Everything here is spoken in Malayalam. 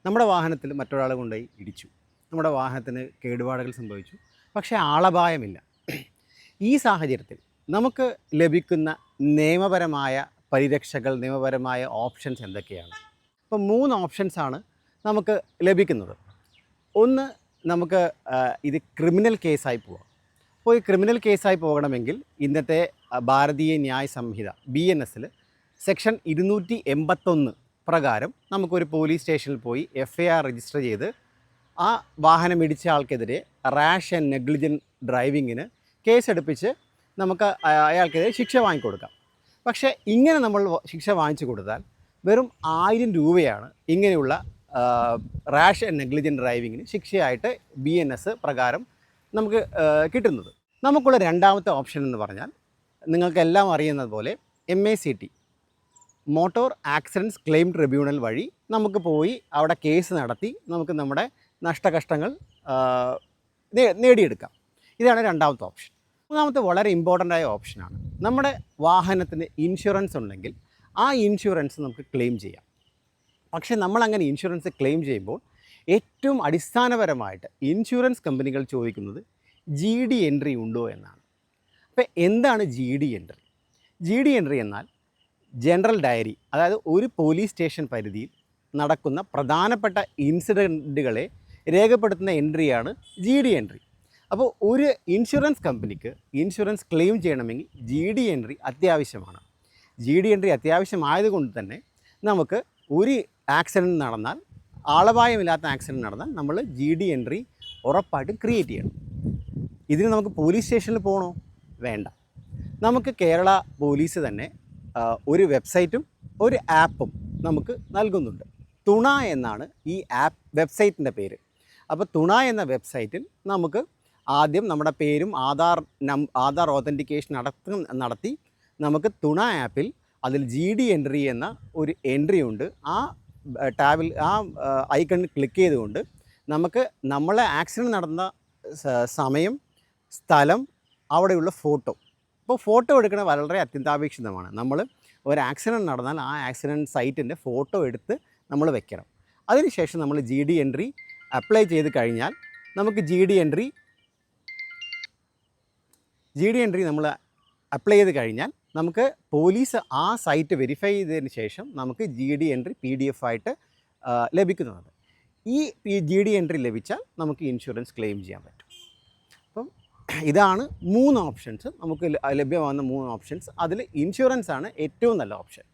നമ്മുടെ വാഹനത്തിൽ മറ്റൊരാൾ കൊണ്ടുപോയി ഇടിച്ചു, നമ്മുടെ വാഹനത്തിന് കേടുപാടുകൾ സംഭവിച്ചു, പക്ഷേ ആളപായമില്ല. ഈ സാഹചര്യത്തിൽ നമുക്ക് ലഭിക്കുന്ന നിയമപരമായ പരിരക്ഷകൾ, നിയമപരമായ ഓപ്ഷൻസ് എന്തൊക്കെയാണ്? ഇപ്പോൾ 3 ഓപ്ഷൻസാണ് നമുക്ക് ലഭിക്കുന്നത്. ഒന്ന്, നമുക്ക് ഇത് ക്രിമിനൽ കേസായി പോവാം. അപ്പോൾ ഈ ക്രിമിനൽ കേസായി പോകണമെങ്കിൽ ഇന്നത്തെ ഭാരതീയ ന്യായ സംഹിത BNSൽ സെക്ഷൻ 281 പ്രകാരം നമുക്കൊരു പോലീസ് സ്റ്റേഷനിൽ പോയി FIR രജിസ്റ്റർ ചെയ്ത് ആ വാഹനം ഇടിച്ച ആൾക്കെതിരെ റാഷ് ആൻഡ് നെഗ്ലിജൻറ്റ് ഡ്രൈവിങ്ങിന് കേസെടുപ്പിച്ച് നമുക്ക് അയാൾക്കെതിരെ ശിക്ഷ വാങ്ങിക്കൊടുക്കാം. പക്ഷേ ഇങ്ങനെ നമ്മൾ ശിക്ഷ വാങ്ങിച്ചു കൊടുത്താൽ വെറും 1000 രൂപയാണ് ഇങ്ങനെയുള്ള റാഷ് ആൻഡ് നെഗ്ലിജൻറ്റ് ഡ്രൈവിങ്ങിന് ശിക്ഷയായിട്ട് BNS പ്രകാരം നമുക്ക് കിട്ടുന്നത്. നമുക്കുള്ള രണ്ടാമത്തെ ഓപ്ഷൻ എന്ന് പറഞ്ഞാൽ നിങ്ങൾക്കെല്ലാം അറിയുന്നത് പോലെ MACT, motor accidents claim tribunal വഴി നമുക്ക് പോയി അവിടെ കേസ് നടത്തി നമുക്ക് നമ്മുടെ നഷ്ടകഷ്ടങ്ങൾ നേടിയെടുക്കാം. ഇതാണ് രണ്ടാമത്തെ ഓപ്ഷൻ. മൂന്നാമത്തെ വളരെ ഇമ്പോർട്ടൻ്റ് ആയ ഓപ്ഷനാണ്. നമ്മുടെ വാഹനത്തിന് ഇൻഷുറൻസ് ഉണ്ടെങ്കിൽ ആ ഇൻഷുറൻസ് നമുക്ക് ക്ലെയിം ചെയ്യാം. പക്ഷേ നമ്മളങ്ങനെ ഇൻഷുറൻസ് ക്ലെയിം ചെയ്യുമ്പോൾ ഏറ്റവും അടിസ്ഥാനപരമായിട്ട് ഇൻഷുറൻസ് കമ്പനികൾ ചോദിക്കുന്നത് GD എൻട്രി ഉണ്ടോ എന്നാണ്. അപ്പോൾ എന്താണ് GD എൻട്രി? GD എൻട്രി എന്നാൽ ജനറൽ ഡയറി, അതായത് ഒരു പോലീസ് സ്റ്റേഷൻ പരിധിയിൽ നടക്കുന്ന പ്രധാനപ്പെട്ട ഇൻസിഡൻറ്റുകളെ രേഖപ്പെടുത്തുന്ന എൻട്രിയാണ് GD എൻട്രി. അപ്പോൾ ഒരു ഇൻഷുറൻസ് കമ്പനിക്ക് ഇൻഷുറൻസ് ക്ലെയിം ചെയ്യണമെങ്കിൽ GD എൻട്രി അത്യാവശ്യമാണ്. GD എൻട്രി അത്യാവശ്യമായതുകൊണ്ട് തന്നെ നമുക്ക് ഒരു ആക്സിഡൻറ്റ് നടന്നാൽ, ആളപായമില്ലാത്ത ആക്സിഡൻറ്റ് നടന്നാൽ നമ്മൾ GD എൻട്രി ഉറപ്പായിട്ടും ക്രിയേറ്റ് ചെയ്യണം. ഇതിന് നമുക്ക് പോലീസ് സ്റ്റേഷനിൽ പോകണോ? വേണ്ട. നമുക്ക് കേരള പോലീസ് തന്നെ ഒരു വെബ്സൈറ്റും ഒരു ആപ്പും നമുക്ക് നൽകുന്നുണ്ട്. തുണ എന്നാണ് ഈ വെബ്സൈറ്റിൻ്റെ പേര്. അപ്പോൾ തുണ എന്ന വെബ്സൈറ്റിൽ നമുക്ക് ആദ്യം നമ്മുടെ പേരും ആധാർ ഓതൻറ്റിക്കേഷൻ നടത്തി നമുക്ക് തുണ ആപ്പിൽ അതിൽ GD എൻട്രി എന്ന ഒരു എൻട്രി ഉണ്ട്. ആ ടാബിൽ ആ ഐക്കണിൽ ക്ലിക്ക് ചെയ്തുകൊണ്ട് നമുക്ക് നമ്മളെ ആക്സിഡൻറ്റ് നടന്ന സമയം, സ്ഥലം, അവിടെയുള്ള ഫോട്ടോ. അപ്പോൾ ഫോട്ടോ എടുക്കുന്നത് വളരെ അത്യന്താപേക്ഷിതമാണ്. നമ്മൾ ഒരു ആക്സിഡൻറ്റ് നടന്നാൽ ആ ആക്സിഡൻറ്റ് സൈറ്റിൻ്റെ ഫോട്ടോ എടുത്ത് നമ്മൾ വെക്കണം. അതിനുശേഷം നമ്മൾ GD എൻട്രി അപ്ലൈ ചെയ്ത് കഴിഞ്ഞാൽ നമുക്ക് GD എൻട്രി നമ്മൾ അപ്ലൈ ചെയ്ത് കഴിഞ്ഞാൽ നമുക്ക് പോലീസ് ആ സൈറ്റ് വെരിഫൈ ചെയ്തതിന് ശേഷം നമുക്ക് GD എൻട്രി PDF ആയിട്ട് ലഭിക്കുന്നതാണ്. ഈ GD എൻട്രി ലഭിച്ചാൽ നമുക്ക് ഇൻഷുറൻസ് ക്ലെയിം ചെയ്യാൻ പറ്റും. അപ്പം ഇതാണ് 3 ഓപ്ഷൻസ് നമുക്ക് ലഭ്യമാകുന്ന 3 ഓപ്ഷൻസ്. അതിൽ ഇൻഷുറൻസ് ആണ് ഏറ്റവും നല്ല ഓപ്ഷൻ.